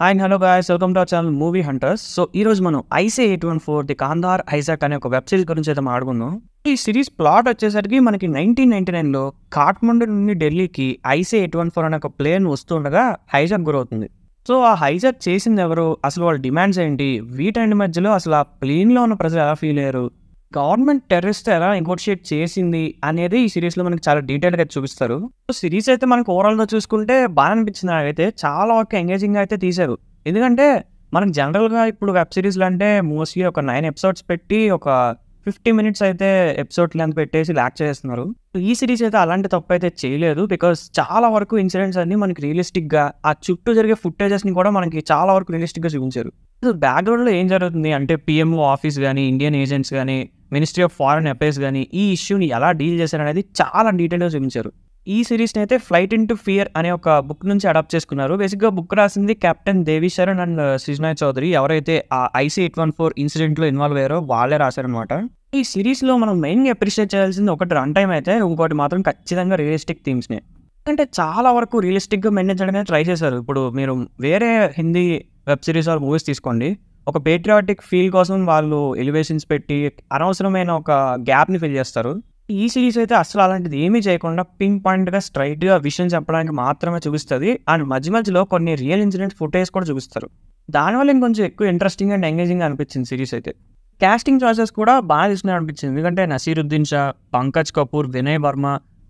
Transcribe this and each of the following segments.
Hi and hello guys, welcome to our channel movie hunters. So ఈ రోజు మనం IC 814 the Kandahar Isaac అనే ఒక వెబ్ సిరీస్ గురించి అయితే మాట్లాడుకుందాం. ఈ సిరీస్ ప్లాట్ వచ్చేసరికి మనకి 1999లో కాఠ్మండు నుండి ఢిల్లీకి ఐసీ 814 అనే ఒక ప్లేన్ వస్తుండగా హైజాక్ గురవుతుంది. సో ఆ హైజాక్ చేసింది ఎవరు, అసలు వాళ్ళ డిమాండ్స్ ఏంటి, వీటన్నిటి మధ్యలో అసలు ఆ ప్లేన్లో ఉన్న ప్రజలు ఎలా ఫీల్ అయ్యారు, గవర్నమెంట్ టెర్రరిస్ట్ ఎలా నెగోషియేట్ చేసింది అనేది ఈ సిరీస్లో మనకి చాలా డీటెయిల్గా చూపిస్తారు. సో సిరీస్ అయితే మనకు ఓవరాల్గా చూసుకుంటే బాగా అనిపించింది. నాకైతే చాలా వరకు ఎంగేజింగ్గా అయితే తీశారు. ఎందుకంటే మనకు జనరల్గా ఇప్పుడు వెబ్ సిరీస్లు అంటే మోస్ట్లీ ఒక 9 ఎపిసోడ్స్ పెట్టి ఒక 50 మినిట్స్ అయితే ఎపిసోడ్ లెంత్ పెట్టేసి లాక్ చేస్తున్నారు. ఈ సిరీస్ అయితే అలాంటి తప్పు అయితే చేయలేదు. బికాస్ చాలా వరకు ఇన్సిడెంట్స్ అన్ని మనకి రియలిస్టిక్గా, ఆ చుట్టూ జరిగే ఫుటేజెస్ని కూడా మనకి చాలా వరకు రియలిస్టిక్గా చూపించారు. అసలు బ్యాక్గ్రౌండ్లో ఏం జరుగుతుంది అంటే పిఎంఓ ఆఫీస్ కానీ, ఇండియన్ ఏజెంట్స్ కానీ, మినిస్ట్రీ ఆఫ్ ఫారెన్ అఫైర్స్ కానీ ఈ ఇష్యూని ఎలా డీల్ చేశారనేది చాలా డీటెయిల్గా చూపించారు. ఈ సిరీస్ని అయితే ఫ్లైట్ ఇంటూ ఫియర్ అనే ఒక బుక్ నుంచి అడాప్ట్ చేసుకున్నారు. బేసిక్గా బుక్ రాసింది కెప్టెన్ దేవి శరణ్ అండ్ సృజనా చౌదరి. ఎవరైతే ఆ ఐసీ 814 ఇన్సిడెంట్లో ఇన్వాల్వ్ అయ్యారో వాళ్ళే రాశారనమాట. ఈ సిరీస్లో మనం మెయిన్గా అప్రిషియేట్ చేయాల్సింది ఒకటి రన్ టైం అయితే, ఇంకోటి మాత్రం ఖచ్చితంగా రియలిస్టిక్ థీమ్స్నే. అంటే చాలా వరకు రియలిస్టిక్గా మెయింటైన్ చేయడానికి ట్రై చేశారు. ఇప్పుడు మీరు వేరే Hindi web series or movies తీసుకోండి, ఒక పేట్రియాటిక్ ఫీల్ కోసం వాళ్ళు ఎలివేషన్స్ పెట్టి అనవసరమైన ఒక గ్యాప్ని ఫిల్ చేస్తారు. ఈ సిరీస్ అయితే అసలు అలాంటిది ఏమీ చేయకుండా పిన్ పాయింట్గా స్ట్రైట్గా విషయం చెప్పడానికి మాత్రమే చూపిస్తుంది. అండ్ మధ్య మధ్యలో కొన్ని రియల్ ఇన్సిడెంట్ ఫుటేజ్ కూడా చూపిస్తారు. దానివల్ల ఇంకొంచెం ఎక్కువ ఇంట్రెస్టింగ్ అండ్ ఎంగేజింగ్ అనిపించింది సిరీస్ అయితే. కాస్టింగ్ చాయిసెస్ కూడా బాగా తీసుకుని అనిపించింది. ఎందుకంటే నసీరుద్దీన్ షా, పంకజ్ కపూర్, వినయ్ వర్మ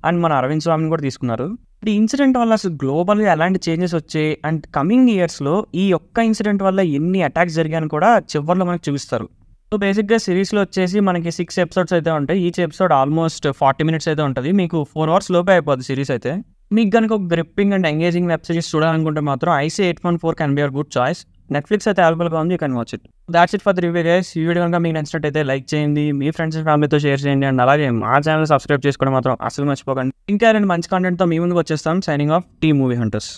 అండ్ మన అరవింద్ స్వామిని కూడా తీసుకున్నారు. ఈ ఇన్సిడెంట్ వల్ల అసలు గ్లోబల్గా ఎలాంటి చేంజెస్ వచ్చాయి అండ్ కమింగ్ ఇయర్స్లో ఈ ఒక్క ఇన్సిడెంట్ వల్ల ఎన్ని అటాక్స్ జరిగాయని కూడా చివరిలో మనకు చూపిస్తారు. సో బేసిక్గా సిరీస్లో వచ్చేసి మనకి 6 ఎపిసోడ్స్ అయితే ఉంటాయి. ఈచ్ ఎపిసోడ్ ఆల్మోస్ట్ 40 మినిట్స్ అయితే ఉంటుంది. మీకు 4 అవర్స్ లోపే అయిపోద్ది సిరీస్ అయితే. మీకు కనుక ఒక gripping and engaging web series చూడాలనుకుంటే మాత్రం IC 814 can be your good choice. Netflix అయితే అవైలబుల్గా ఉంది, you can watch it. That's it for the review guys. ఈ వీడియో కనుక మీకు నచ్చినట్టయితే లైక్ చేయండి, మీ ఫ్రెండ్స్ అండ్ ఫ్యామిలీతో షేర్ చేయండి, అండ్ అలాగే మా ఛానల్ సబ్స్క్రైబ్ చేసుకోవడం మాత్రం అసలు మర్చిపోకండి. ఇంకా రెండు మంచి కంటెంట్తో మీ ముందుకు వచ్చేస్తాం. Signing off T Movie hunters.